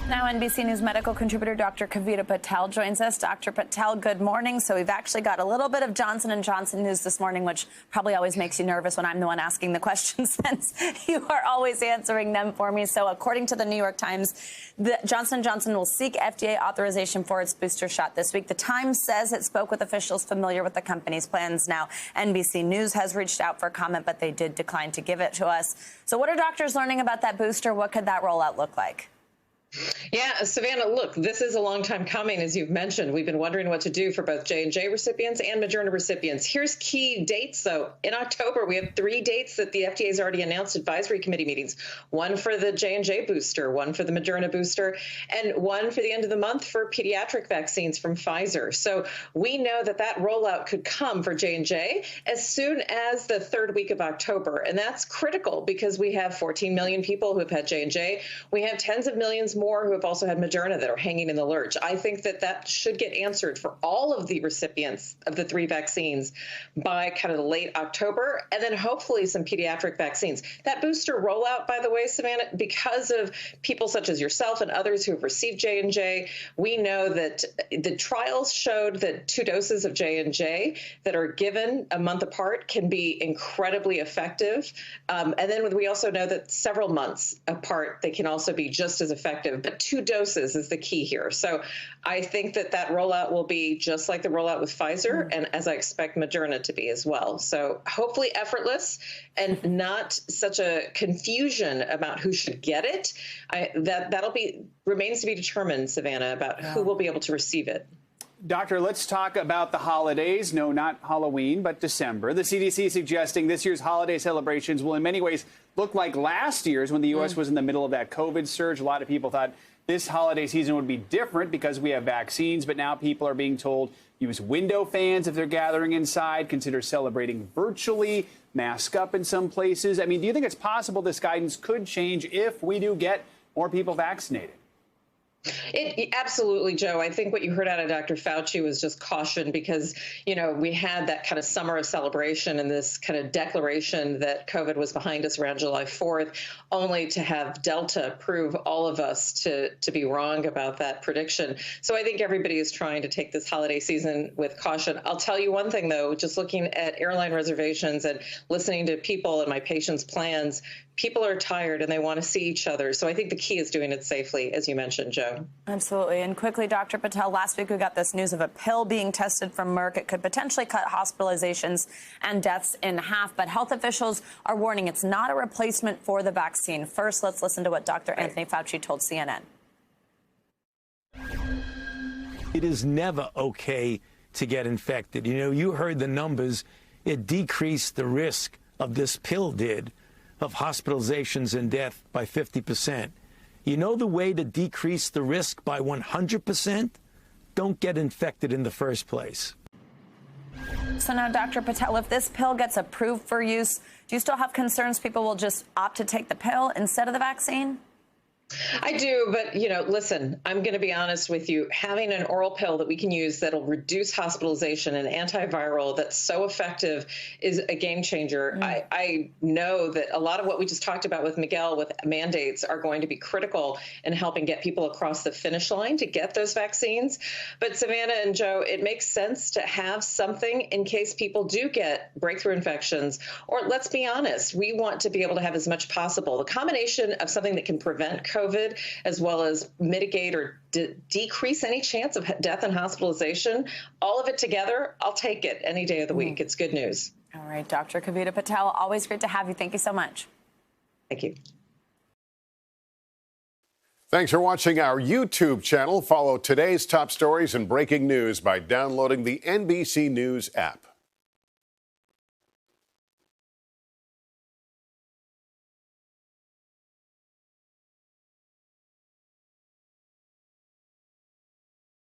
Now, NBC News medical contributor Dr. Kavita Patel joins us. Dr. Patel, good morning. So we've actually got a little bit of Johnson & Johnson news this morning, which probably always makes you nervous when I'm the one asking the questions, since you are always answering them for me. So according to the New York Times, Johnson & Johnson will seek FDA authorization for its booster shot this week. The Times says it spoke with officials familiar with the company's plans. Now, NBC News has reached out for comment, but they did decline to give it to us. So what are doctors learning about that booster? What could that rollout look like? Yeah, Savannah, look, this is a long time coming, as you've mentioned. We've been wondering what to do for both J&J recipients and Moderna recipients. Here's key dates, though. In October, we have 3 dates that the FDA has already announced advisory committee meetings. One for the J&J booster, one for the Moderna booster, and one for the end of the month for pediatric vaccines from Pfizer. So we know that that rollout could come for J&J as soon as the 3rd week of October. And that's critical because we have 14 million people who have had J&J. We have tens of millions more who have also had Moderna that are hanging in the lurch. I think that that should get answered for all of the recipients of the 3 vaccines by kind of late October, and then hopefully some pediatric vaccines. That booster rollout, by the way, Savannah, because of people such as yourself and others who have received J&J, we know that the trials showed that 2 doses of J&J that are given a month apart can be incredibly effective. And then we also know that several months apart, they can also be just as effective. But 2 doses is the key here. So I think that that rollout will be just like the rollout with Pfizer, and as I expect Moderna to be as well. So hopefully effortless and not such a confusion about who should get it. That'll remains to be determined, Savannah, about who will be able to receive it. Doctor, let's talk about the holidays. No, not Halloween, but December. The CDC suggesting this year's holiday celebrations will in many ways look like last year's when the U.S. was in the middle of that COVID surge. A lot of people thought this holiday season would be different because we have vaccines, but now people are being told use window fans if they're gathering inside, consider celebrating virtually, mask up in some places. I mean, do you think it's possible this guidance could change if we do get more people vaccinated? Absolutely, Joe. I think what you heard out of Dr. Fauci was just caution because, you know, we had that kind of summer of celebration and this kind of declaration that COVID was behind us around July 4th, only to have Delta prove all of us to be wrong about that prediction. So I think everybody is trying to take this holiday season with caution. I'll tell you one thing, though, just looking at airline reservations and listening to people and my patients' plans, people are tired and they want to see each other. So I think the key is doing it safely, as you mentioned, Joe. Absolutely. And quickly, Dr. Patel, last week we got this news of a pill being tested from Merck. It could potentially cut hospitalizations and deaths in half. But health officials are warning it's not a replacement for the vaccine. First, let's listen to what Dr. Anthony Fauci told CNN. It is never okay to get infected. You know, you heard the numbers. It decreased the risk of this pill did of hospitalizations and death by 50%. You know the way to decrease the risk by 100%? Don't get infected in the first place. So now, Dr. Patel, if this pill gets approved for use, do you still have concerns people will just opt to take the pill instead of the vaccine? I do, but, you know, listen, I'm going to be honest with you. Having an oral pill that we can use that'll reduce hospitalization and antiviral that's so effective is a game changer. I know that a lot of what we just talked about with Miguel with mandates are going to be critical in helping get people across the finish line to get those vaccines. But Savannah and Joe, it makes sense to have something in case people do get breakthrough infections. Or let's be honest, we want to be able to have as much possible. The combination of something that can prevent COVID, as well as mitigate or decrease any chance of death and hospitalization, all of it together, I'll take it any day of the week. It's good news. All right, Dr. Kavita Patel, always great to have you. Thank you so much. Thank you. Thanks for watching our YouTube channel. Follow today's top stories and breaking news by downloading the NBC News app.